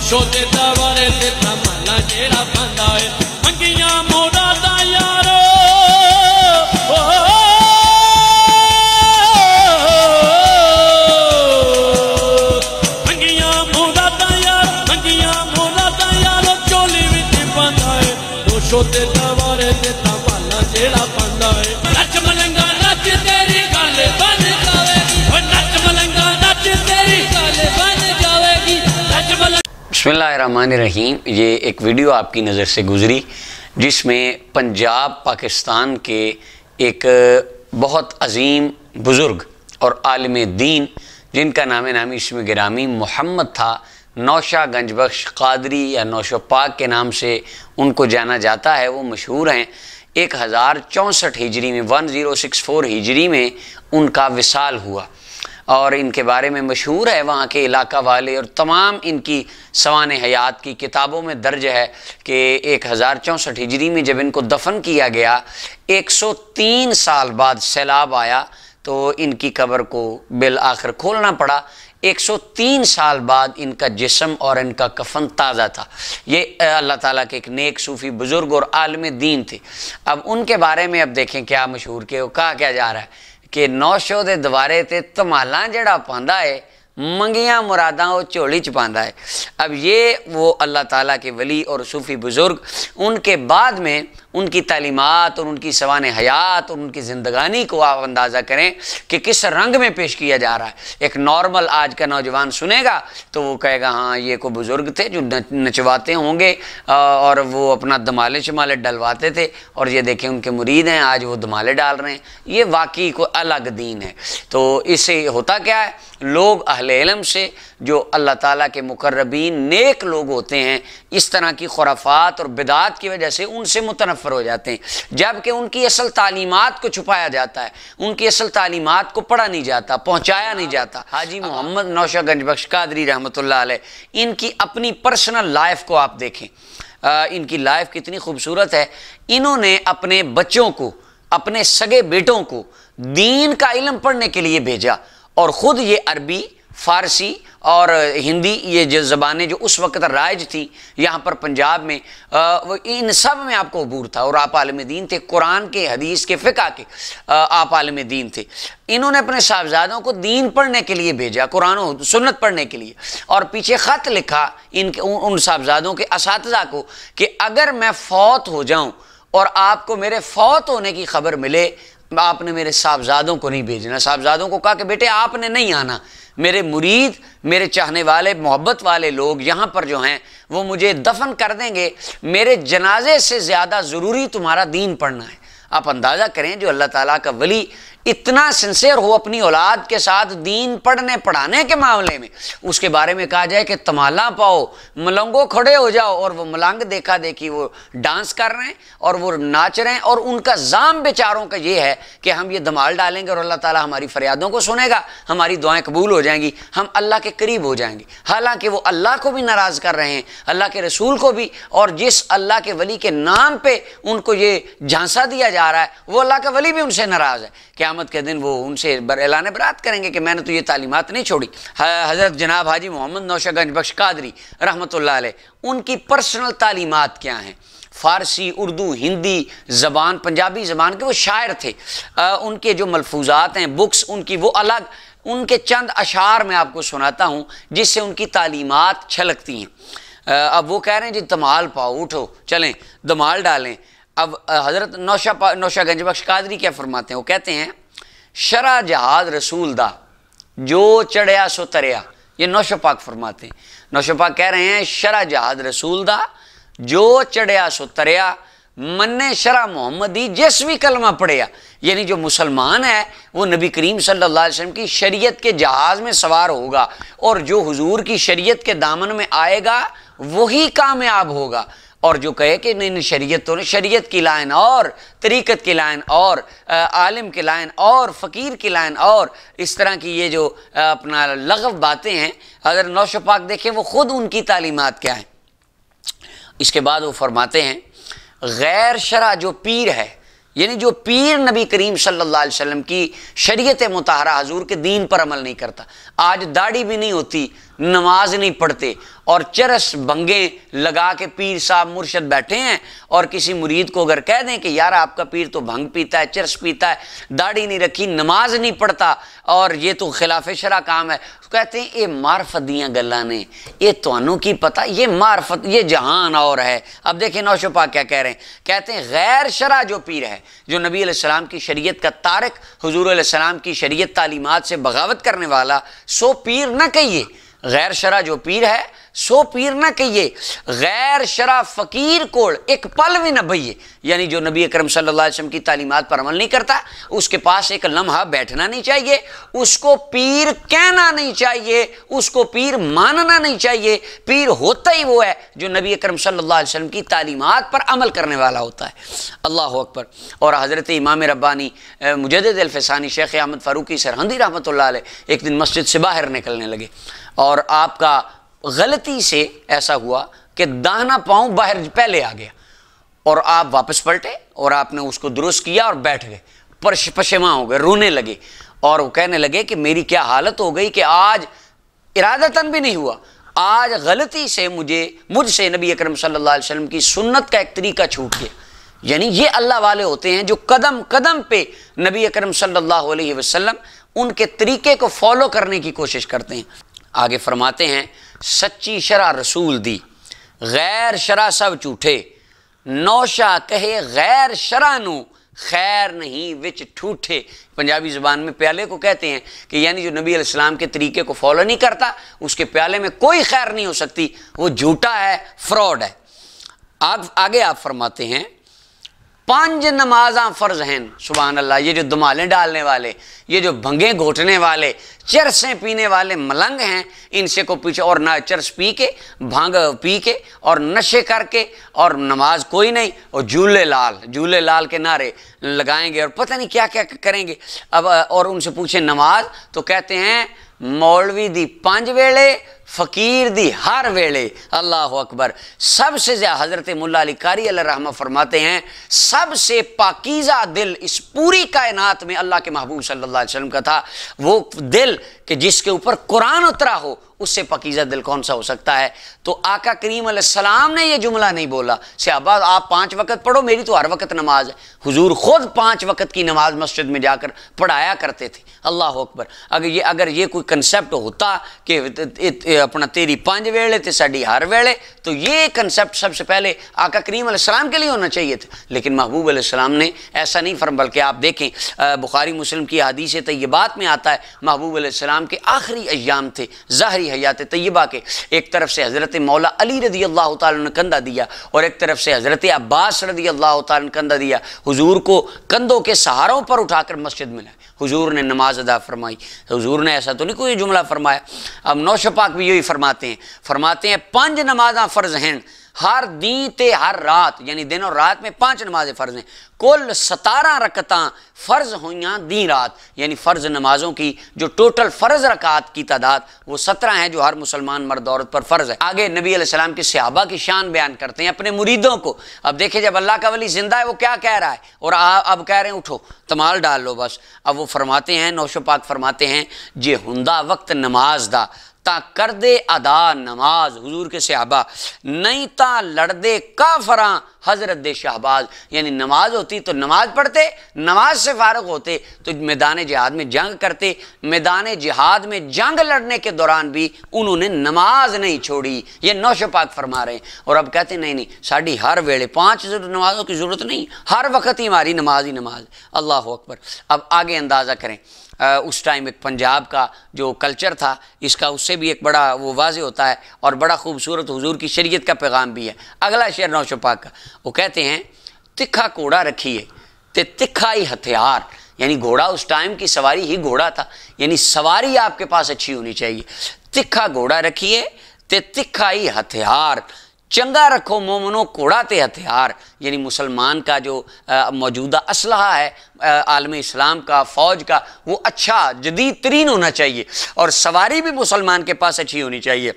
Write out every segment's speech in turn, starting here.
नौशो दे दवारे ते तमला जेड़ा पांदा है मंगियां मुरादा यारो मंगियां मुरादा यारो चोली विच पांदा है नौशो दे दवारे ते तमला जेड़ा पांदा है नच मलंगा नच तेरी गल बन जावेगी नच मलंगा नच तेरी गल बन जावेगी नच मलंगा। बिस्मिल्लाहिर्रहमानिर्रहीम। ये एक वीडियो आपकी नज़र से गुज़री जिसमें पंजाब पाकिस्तान के एक बहुत अजीम बुज़ुर्ग और आलिम दीन जिनका नाम नामी इसमें गिरामी मोहम्मद था, नौशा गंजबख्श कादरी या नौशा पाक के नाम से उनको जाना जाता है, वो मशहूर हैं। 1064 हिजरी में 1064 हिजरी में उनका विसाल हुआ और इनके बारे में मशहूर है वहाँ के इलाका वाले और तमाम इनकी सवान हयात की किताबों में दर्ज है कि 1064 हिजरी में जब इनको दफन किया गया 103 साल बाद सैलाब आया तो इनकी कब्र को बिल आखिर खोलना पड़ा। 103 साल बाद इनका जिस्म और इनका कफन ताज़ा था। ये अल्लाह ताला के एक नेक सूफ़ी बुज़ुर्ग और आलिम दीन थे। अब उनके बारे में अब देखें क्या मशहूर के वो कहा क्या जा रहा है कि नौशो दे दवारे ते तमाला जड़ा पांदा है मंगियां मुरादां वो झोली च पांदा है। अब ये वो अल्लाह ताला के वली और सूफ़ी बुज़ुर्ग, उनके बाद में उनकी तालीमात और उनकी सवान हयात और उनकी ज़िंदगानी को आप अंदाज़ा करें कि किस रंग में पेश किया जा रहा है। एक नॉर्मल आज का नौजवान सुनेगा तो वो कहेगा हाँ ये को बुज़ुर्ग थे जो नचवाते होंगे और वो अपना दमाले शमाले डलवाते थे और ये देखें उनके मुरीद हैं, आज वो दमाले डाल रहे हैं। ये वाकई को अलग दीन है। तो इससे होता क्या है, लोग अहले इल्म से जो अल्लाह ताला के मुकर्रबीन नेक लोग होते हैं इस तरह की खुराफात और बिदात की वजह से उनसे मुतनफ़र हो जाते हैं, जबकि उनकी असल तालीमात को छुपाया जाता है, उनकी असल तालीमात को पढ़ा नहीं जाता, पहुँचाया नहीं जाता। हाजी मोहम्मद नौशा गंजबख्श कादरी रहमतुल्लाह अलैह, इनकी अपनी पर्सनल लाइफ को आप देखें, इनकी लाइफ कितनी खूबसूरत है। इन्होंने अपने बच्चों को, अपने सगे बेटों को दीन का इल्म पढ़ने के लिए भेजा और ख़ुद ये अरबी, फ़ारसी और हिंदी ये जो ज़बानें जो उस वक़्त राइज थी यहाँ पर पंजाब में, इन सब में आपको अबूर था और आप आलिम दीन थे। कुरान के, हदीस के, फ़िक़्ह के आप आलिम दीन थे। इन्होंने अपने साहबजादों को दीन पढ़ने के लिए भेजा, कुरान और सुन्नत पढ़ने के लिए, और पीछे ख़त लिखा इनके उन साहबजादों के असातिज़ा को कि अगर मैं फ़ौत हो जाऊँ और आपको मेरे फ़ौत होने की ख़बर मिले, आपने मेरे साहबजादों को नहीं भेजना। साहबजादों को कहा कि बेटे आपने नहीं आना, मेरे मुरीद, मेरे चाहने वाले, मोहब्बत वाले लोग यहाँ पर जो हैं वो मुझे दफन कर देंगे, मेरे जनाजे से ज़्यादा ज़रूरी तुम्हारा दीन पढ़ना है। आप अंदाज़ा करें जो अल्लाह ताला का वली इतना सिंसियर हो अपनी औलाद के साथ दीन पढ़ने पढ़ाने के मामले में, उसके बारे में कहा जाए कि तमाला पाओ, मलंगो खड़े हो जाओ और वो मलंग देखा देखी वो डांस कर रहे हैं और वो नाच रहे हैं और उनका जाम बेचारों का ये है कि हम ये धमाल डालेंगे और अल्लाह ताला हमारी फरियादों को सुनेगा, हमारी दुआएं कबूल हो जाएंगी, हम अल्लाह के करीब हो जाएंगे। हालांकि वो अल्लाह को भी नाराज़ कर रहे हैं, अल्लाह के रसूल को भी, और जिस अल्लाह के वली के नाम पर उनको ये झांसा दिया जा रहा है वो अल्लाह का वली भी उनसे नाराज़ है। क़यामत के दिन वो उनसे ऐलान बरात करेंगे कि मैंने तो ये तालीमात नहीं छोड़ी। हज़रत जनाब हाजी मोहम्मद नौशा गंजबख्श कादरी रहमतुल्लाह अलैह, उनकी पर्सनल तालीमात क्या हैं? फ़ारसी, उर्दू, हिंदी ज़बान, पंजाबी ज़बान के वो शायर थे। उनके जो मलफूज़ात हैं, बुक्स उनकी वो अलग, उनके चंद अशार मैं आपको सुनाता हूँ जिससे उनकी तालीमात छलकती हैं। अब वो कह रहे हैं जी दमाल पाओ, उठो चलें दमाल डालें। अब हज़रत नौशा गंजबख्श कादरी क्या फरमाते हैं? वो कहते हैं शरा जहाद रसूल दा जो चढ़िया सो तरिया। ये नौशा पाक फरमाते हैं। नौशा पाक कह रहे हैं शरा जहाद रसूल दा जो चढ़िया सो तरिया, मन्ने शरा मोहम्मदी जिस भी कलमा पढ़िया। यानी जो मुसलमान है वो नबी करीम सल्लल्लाहु अलैहि वसल्लम की शरीयत के जहाज़ में सवार होगा और जो हुजूर की शरीयत के दामन में आएगा वही कामयाब होगा। और जो कहे कि नहीं शरीयत तो नहीं, शरीयत की लाइन और, तरीक़त की लाइन और, आलिम की लाइन और, फ़कीर की लाइन और, इस तरह की ये जो अपना लगव बातें हैं, अगर नौशा पाक देखें वो ख़ुद उनकी तालीमात क्या हैं। इसके बाद वो फरमाते हैं गैर शरा जो पीर है, यानी जो पीर नबी करीम सल्लल्लाहु अलैहि वसल्लम की शरीयत मुताहरा हुजूर के दीन पर अमल नहीं करता। आज दाढ़ी भी नहीं होती, नमाज नहीं पढ़ते और चरस भंगे लगा के पीर साहब मुर्शद बैठे हैं और किसी मुरीद को अगर कह दें कि यार आपका पीर तो भंग पीता है, चरस पीता है, दाढ़ी नहीं रखी, नमाज नहीं पढ़ता और ये तो खिलाफ शरा काम है, तो कहते हैं ये मार्फत दियाँ गल्लां ने, ये तुहानू की पता, ये मार्फत, ये जहान और है। अब देखें नौशो पाक क्या कह रहे हैं, कहते हैं गैर शरा जो पीर है, जो नबी अलैहिस्सलाम की शरीयत का तारिक, हुजूर अलैहिस्सलाम की शरीयत तालीमात से बगावत करने वाला, सो पीर न कहिए। गैर शरा जो पीर है सो पीर न कहिए, गैर शरा फकीर कोल एक पल भी न बहिए, यानी जो नबी अकरम सल्लल्लाहु अलैहि वसल्लम की तालीमात पर अमल नहीं करता उसके पास एक लम्हा बैठना नहीं चाहिए, उसको पीर कहना नहीं चाहिए, उसको पीर मानना नहीं चाहिए। पीर होता ही वो है जो नबी अकरम सल्लल्लाहु अलैहि वसल्लम की तालीमात पर अमल करने वाला होता है। अल्लाह अकबर। और हज़रत इमाम रब्बानी मुजद्दिद अल-फ़सानी शेख अहमद फ़ारूकी सरहंदी रहमतुल्लाह अलैह एक दिन मस्जिद से बाहर निकलने लगे और आपका गलती से ऐसा हुआ कि दाहिना पाँव बाहर पहले आ गया और आप वापस पलटे और आपने उसको दुरुस्त किया और बैठ गए, पशेमा हो गए, रोने लगे और वो कहने लगे कि मेरी क्या हालत हो गई कि आज इरादतन भी नहीं हुआ, आज गलती से मुझसे नबी अकरम सल्लल्लाहु अलैहि वसल्लम की सुन्नत का एक तरीका छूट गया। यानी ये अल्लाह वाले होते हैं जो कदम कदम पे नबी अकरम सल्लल्लाहु अलैहि वसल्लम उनके तरीके को फॉलो करने की कोशिश करते हैं। आगे फरमाते हैं सच्ची शरा रसूल दी, गैर शरा सब झूठे, नौशा कहे गैर शरा नू खैर नहीं विच ठूठे। पंजाबी ज़ुबान में प्याले को कहते हैं कि यानी जो नबी अलैहिस्सलाम के तरीके को फॉलो नहीं करता उसके प्याले में कोई खैर नहीं हो सकती, वो झूठा है, फ्रॉड है। आगे आप फरमाते हैं 5 नमाज़ां फ़र्ज हैं। सुभान अल्लाह। ये जो दुमालें डालने वाले, ये जो भंगे घोटने वाले, चरसें पीने वाले मलंग हैं, इनसे को पीछे और ना चरस पी के, भांग पी के और नशे करके और नमाज कोई नहीं और झूले लाल के नारे लगाएंगे और पता नहीं क्या क्या करेंगे। अब और उनसे पूछे नमाज तो कहते हैं मौलवी दी 5 वेले, फ़कीर दी हर वेले। अल्लाह अकबर। सबसे ज़्यादा हज़रत मुल्ला अली कारी अलैहि रहमा फरमाते हैं सबसे पाकीज़ा दिल इस पूरी कायनात में अल्लाह के महबूब सल्लल्लाहु अलैहि वसल्लम का था, वो दिल कि जिसके ऊपर कुरान उतरा हो, उससे पाकीज़ा दिल कौन सा हो सकता है। तो आका करीम अलैहिस्सलाम ने यह जुमला नहीं बोला सहाबा आप 5 वक़्त पढ़ो, मेरी तो हर वक़्त नमाज है। हुजूर खुद 5 वक़्त की नमाज मस्जिद में जाकर पढ़ाया करते थे। अल्लाह अकबर। अगर ये कोई कंसेप्ट होता कि अपना तेरी 5 वेले ते साड़ी हर वेले, तो ये कंसेप्ट सबसे पहले आका करीम अलैहिस्सलाम के लिए होना चाहिए था, लेकिन महबूब अलैहिस्सलाम ने ऐसा नहीं फरमा। बल्कि आप देखें बुखारी मुस्लिम की हदीस तय्यबात में आता है महबूब अलैहिस्सलाम के आखिरी अय्याम थे ज़ाहरी हयात तय्यबा के, एक तरफ से हज़रत मौला अली रदी अल्लाह तआला ने कंधा दिया और एक तरफ से हज़रत अब्बास रदी अल्लाह तआला ने कंधा दिया। हुजूर को कंधों के सहारों पर उठाकर मस्जिद में लाए, हुजूर ने नमाज अदा फरमाई। हुजूर ने ऐसा तो नहीं कोई जुमला फरमाया। अब नौशो पाक भी यही फरमाते हैं 5 नमाज़ां फ़र्ज हैं हर दी ते हर रात, यानी दिन और रात में 5 नमाजें फ़र्ज हैं। कुल 17 रकतां फ़र्ज हुईयाँ दी रात, यानी फ़र्ज नमाज़ों की जो टोटल फ़र्ज रकात की तादाद वो 17 हैं जो हर मुसलमान मर्द औरत पर फ़र्ज है। आगे नबी अलैहिस्सलाम के सहाबा की शान बयान करते हैं अपने मुरीदों को। अब देखिए जब अल्लाह का वली जिंदा है वो क्या कह रहा है और अब कह रहे हैं उठो तमाल डाल लो बस। अब वो फरमाते हैं नौशो पाक फरमाते हैं जे हुंदा वक्त नमाज दा ता कर दे अदा नमाज, हुजूर के सहाबा, नहीं ता लड़ दे काफरा हजरत दे शहबाज। यानी नमाज होती तो नमाज पढ़ते, नमाज से फारग होते तो मैदान जिहाद में जंग करते। मैदान जिहाद में जंग लड़ने के दौरान भी उन्होंने नमाज नहीं छोड़ी। ये नौशो पाक फरमा रहे हैं। और अब कहते नहीं साड़ी हर वेले 5 नमाजों की ज़रूरत नहीं, हर वक्त ही हमारी नमाज ही नमाज। अल्लाह अकबर। अब आगे अंदाज़ा करें उस टाइम एक पंजाब का जो कल्चर था इसका उससे भी एक बड़ा वो वाज़े होता है और बड़ा खूबसूरत हुजूर की शरीयत का पैगाम भी है। अगला शेर नौशो पाक का, वो कहते हैं तिखा घोड़ा रखिए ते तिखा ही हथियार। यानी घोड़ा उस टाइम की सवारी ही घोड़ा था, यानी सवारी आपके पास अच्छी होनी चाहिए। तिखा घोड़ा रखिए ते तिखा ही हथियार, चंगा रखो मोमनो घोड़ा ते हथियार। यानी मुसलमान का जो मौजूदा असलहा है आलम इस्लाम का, फ़ौज का, वो अच्छा जदीद तरीन होना चाहिए और सवारी भी मुसलमान के पास अच्छी होनी चाहिए।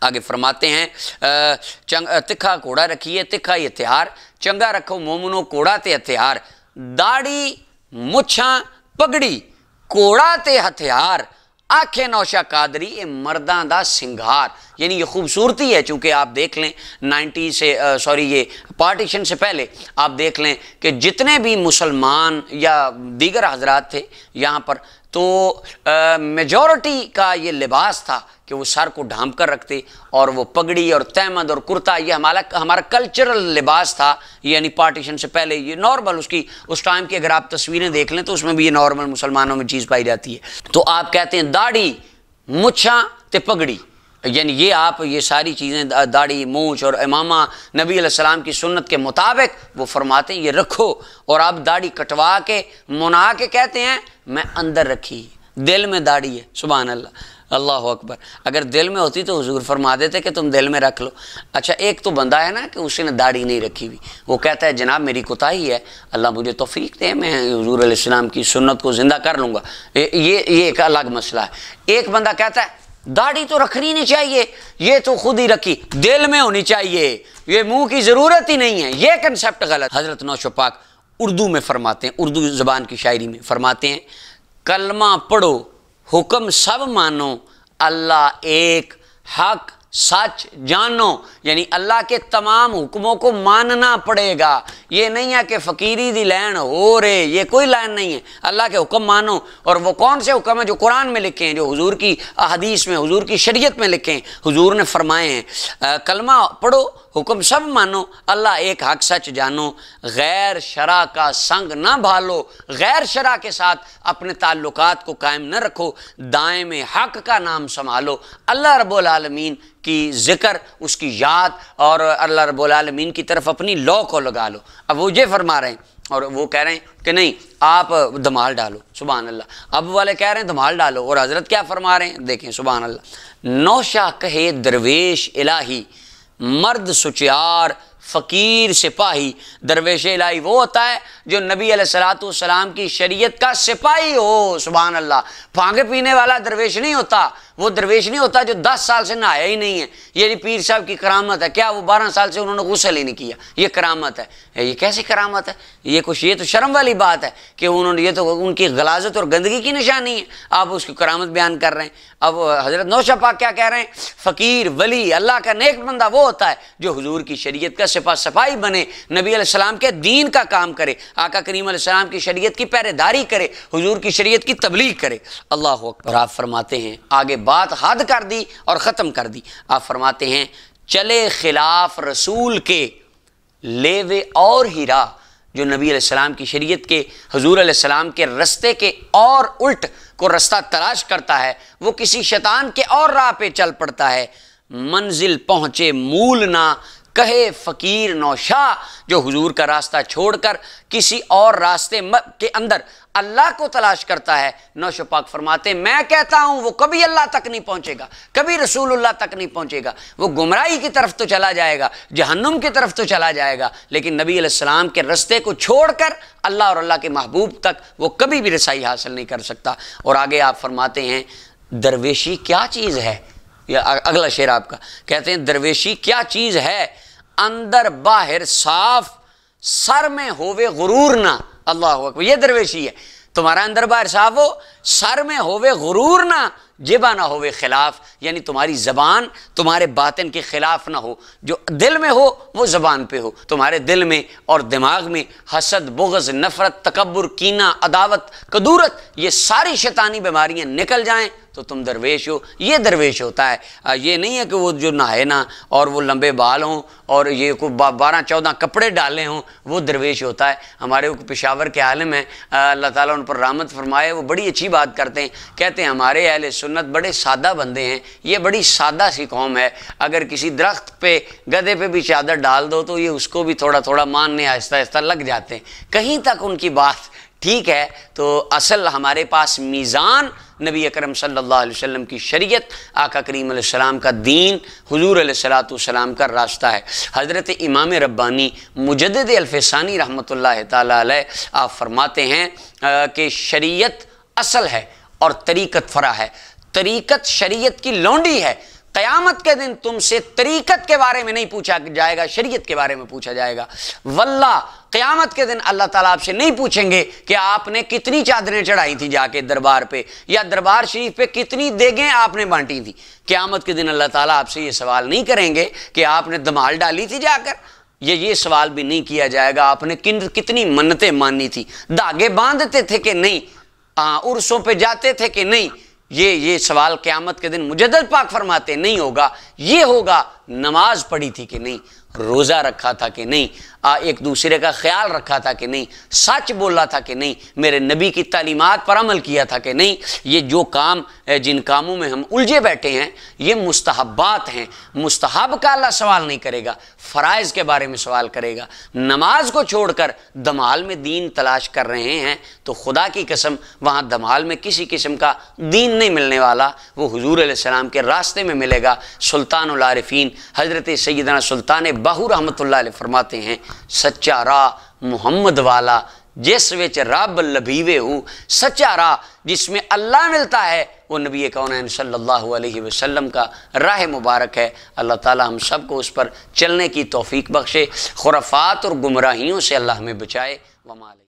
आगे फरमाते हैं तिखा घोड़ा रखिए तिखा ही हथियार, चंगा रखो मोमनो घोड़ा ते हथियार, दाढ़ी मुछां पगड़ी घोड़ा ते हथियार, آنکھیں نوشا قادری اے مرداں دا سنگھار، یعنی یہ خوبصورتی ہے. چونکہ آپ دیکھ لیں 90 سے یہ پارٹیشن سے پہلے آپ دیکھ لیں کہ جتنے بھی مسلمان یا دیگر حضرات تھے یہاں پر، تو میجورٹی کا یہ لباس تھا کہ وہ سر کو ڈھانپ کر رکھتے، اور وہ پگڑی اور تہمد اور کرتا یہ ہمارا کلچرل لباس تھا. یعنی پارٹیشن سے پہلے یہ نارمل اس ٹائم کی اگر آپ تصویریں دیکھ لیں تو اس میں بھی یہ نارمل مسلمانوں میں چیز پائی جاتی ہے. تو آپ کہتے ہیں داڑھی مچھاں تے پگڑی، یعنی یہ ساری چیزیں داڑھی مونچھ اور امامہ نبی علیہ السلام کی سنت کے مطابق وہ فرماتے ہیں یہ رکھو. اور آپ داڑھی کٹوا کے منا کے کہتے ہیں میں اندر رکھی، دل میں داڑھی ہے. سبحان اللہ، اللہ اکبر. اگر دل میں ہوتی تو حضور فرما دیتے کہ تم دل میں رکھ لو. اچھا ایک تو بندہ ہے نا کہ اس نے داڑھی نہیں رکھی ہوئی، وہ کہتا ہے جناب میری کوتاہی ہے، اللہ مجھے توفیق دے، میں حضور علیہ السلام کی سنت کو زندہ کر لوں گا. یہ ایک الگ مسئلہ ہے. ایک بندہ کہتا ہے داڑھی تو رکھنی نہیں چاہیے، یہ تو خود ہی رکھی، دل میں ہونی چاہیے، یہ منہ کی ضرورت ہی نہیں ہے. یہ کنسیپٹ غلط. حضرت نوشو پاک اردو میں فرماتے ہیں، اردو زبان کی شاعری میں فرماتے ہیں کلمہ پڑھو حکم سب مانو، اللہ ایک حق سچ جانو. یعنی اللہ کے تمام حکموں کو ماننا پڑے گا. یہ نہیں ہے کہ فقیری دی لین ہو رہے، یہ کوئی لین نہیں ہے. اللہ کے حکم مانو. اور وہ کون سے حکم ہیں جو قرآن میں لکھے ہیں، جو حضور کی احادیث میں، حضور کی شریعت میں لکھے ہیں. حضور نے فرمائے ہیں کلمہ پڑھو حکم سب مانو، اللہ ایک حق سچ جانو، غیر شرع کا سنگ نہ بھالو، غیر شرع کے ساتھ اپنے تعلقات کو قائم نہ رکھو، دائم حق کا نام سنبھالو، اللہ رب العالمین کی ذکر، اس کی یاد، اور اللہ رب العالمین کی طرف اپنی لو کو لگا لو. اب وہ یہ فرما رہے ہیں اور وہ کہہ رہے ہیں کہ نہیں آپ دھمال ڈالو. سبحان اللہ. اب والے کہہ رہے ہیں دھمال ڈالو، اور حضرت کیا فرما رہے ہیں دیکھیں. سبحان اللہ. نوشا کہے درویش الہی، مرد سچیار فقیر سپاہی. درویش الہی وہ ہوتا ہے جو نبی علیہ السلام کی شریعت کا سپاہی ہو. سبحان اللہ. بھانگ پینے والا درویش نہیں ہوتا، وہ درویش نہیں ہوتا جو 10 سال سے نہایا ہی نہیں ہے. یہ پیر صاحب کی کرامت ہے. کیا وہ 12 سال سے انہوں نے غسل ہی نہیں کیا؟ یہ کرامت ہے. یہ کیسی کرامت ہے؟ یہ تو شرم والی بات ہے کہ انہوں نے، یہ تو ان کی غلاظت اور گندگی کی نشانی ہے. آپ اس کی کرامت بیان کر رہے ہیں. اب حضرت نوشا پاک کیا کہہ رہے ہیں؟ فقیر ولی اللہ کا نیک بندہ وہ ہوتا ہے جو حضور کی شریعت کا سپاہی بنے، نبی علیہ السلام کے دین کا کام کرے، آقا کریم علیہ السلام کی شریعت کی پہرے داری کرے، حضور کی شریعت کی تبلیغ کرے. اللہ اکبر. آپ فرماتے ہیں آگے بات حد کر دی اور ختم کر دی. آپ فرماتے ہیں چلے خلاف رسول کے لیوے اور ہی راہ. جو نبی علیہ السلام کی شریعت کے، حضور علیہ السلام کے رستے کے اور الٹ کو رستہ تلاش کرتا ہے، وہ کسی شیطان کے اور راہ پہ چل پڑتا ہے. منزل پہنچے مول نہ کہے فقیر نوشا. جو حضور کا راستہ چھوڑ کر کسی اور راستے کے اندر اللہ کو تلاش کرتا ہے، نوشو پاک فرماتے ہیں میں کہتا ہوں وہ کبھی اللہ تک نہیں پہنچے گا، کبھی رسول اللہ تک نہیں پہنچے گا. وہ گمراہی کی طرف تو چلا جائے گا، جہنم کی طرف تو چلا جائے گا، لیکن نبی علیہ السلام کے رستے کو چھوڑ کر اللہ اور اللہ کے محبوب تک وہ کبھی بھی رسائی حاصل نہیں کر سکتا. اور آگے آپ فرماتے ہیں درویشی کیا چیز ہے؟ یا اگلا شعر آپ کا کہتے ہیں درویشی کیا چیز ہے، اندر باہر صاف سر میں ہووے غرور نہ. اللہ اکبر. یہ درویشی ہے. تمہارا اندر باہر صاف ہو، سر میں ہووے غرور نہ، جبہ نہ ہووے خلاف. یعنی تمہاری زبان تمہارے باطن کے خلاف نہ ہو، جو دل میں ہو وہ زبان پہ ہو. تمہارے دل میں اور دماغ میں حسد، بغض، نفرت، تکبر، کینہ، عداوت، کدورت، یہ ساری شیطانی بیماریاں نکل جائیں تو تم درویش ہو. یہ درویش ہوتا ہے. یہ نہیں ہے کہ وہ جو نہائے نہ اور وہ لمبے بال ہوں اور یہ کوئی 12-14 کپڑے ڈالے ہوں، وہ درویش ہوتا ہے. ہمارے پشاور کے عالم ہیں، اللہ تعالیٰ ان پر رحمت فرمائے، وہ بڑی اچھی بات کرتے ہیں. کہتے ہیں ہمارے اہل سنت بڑے سادہ بندے ہیں، یہ بڑی سادہ سی قوم ہے. اگر کسی درخت پہ، گدھے پہ بھی چادر ڈال دو تو یہ اس کو بھی تھوڑا تھوڑا ماننے آہستہ آہستہ لگ جاتے ہیں. کہیں تک ان کی بات ٹھیک ہے. تو اصل ہمارے پاس میزان نبی اکرم صلی اللہ علیہ وسلم کی شریعت، آقا کریم علیہ السلام کا دین، حضور علیہ السلام کا راستہ ہے. حضرت امام ربانی مجدد الفسانی رحمۃ اللہ تعالیٰ علیہ آپ فرماتے ہیں کہ شریعت اصل ہے اور طریقت فرع ہے. طریقت شریعت کی لونڈی ہے. قیامت کے دن تم سے طریقت کے بارے میں نہیں پوچھا جائے گا، شریعت کے بارے میں پوچھا جائے گا۔ واللہ قیامت کے دن اللہ تعالیٰ آپ سے نہیں پوچھیں گے کہ آپ نے کتنی چادریں چڑھائی تھی جا کے دربار پہ، یا دربار شریف پہ کتنی دیگیں آپ نے بانٹی تھی۔ قیامت کے دن اللہ تعالیٰ آپ سے یہ سوال نہیں کریں گے کہ آپ نے دھمال ڈالی تھی جا کر، یہ سوال بھی نہیں کیا جائے گا آپ نے کتنی منتیں مانی تھی، دھاگے باندھتے تھے کہ نہیں، عرسوں پہ جاتے تھے کہ نہیں۔ یہ سوال قیامت کے دن مجدد پاک فرماتے نہیں ہوگا، یہ ہوگا نماز پڑھی تھی کہ نہیں، روزہ رکھا تھا کہ نہیں، ایک دوسرے کا خیال رکھا تھا کہ نہیں، سچ بولا تھا کہ نہیں، میرے نبی کی تعلیمات پر عمل کیا تھا کہ نہیں۔ یہ جو کام جن کاموں میں ہم الجھے بیٹھے ہیں یہ مستحبات ہیں، مستحب کا اللہ سوال نہیں کرے گا، فرائض کے بارے میں سوال کرے گا۔ نماز کو چھوڑ کر دھمال میں دین تلاش کر رہے ہیں تو خدا کی قسم وہاں دھمال میں کسی قسم کا دین نہیں ملنے والا، وہ حضور علیہ السلام کے راستے میں ملے گا۔ سلطان العارفین حضرت سیدنا سلطان باہو رحمۃ اللہ علیہ فرماتے ہیں، سچا راہ محمد والا جس وچ رب لبھیوے ہوں، سچا راہ جس میں اللہ ملتا ہے وہ نبی کونین صلی اللہ علیہ وسلم کا راہ مبارک ہے۔ اللہ تعالی ہم سب کو اس پر چلنے کی توفیق بخشے، خرافات اور گمراہیوں سے اللہ ہمیں بچائے۔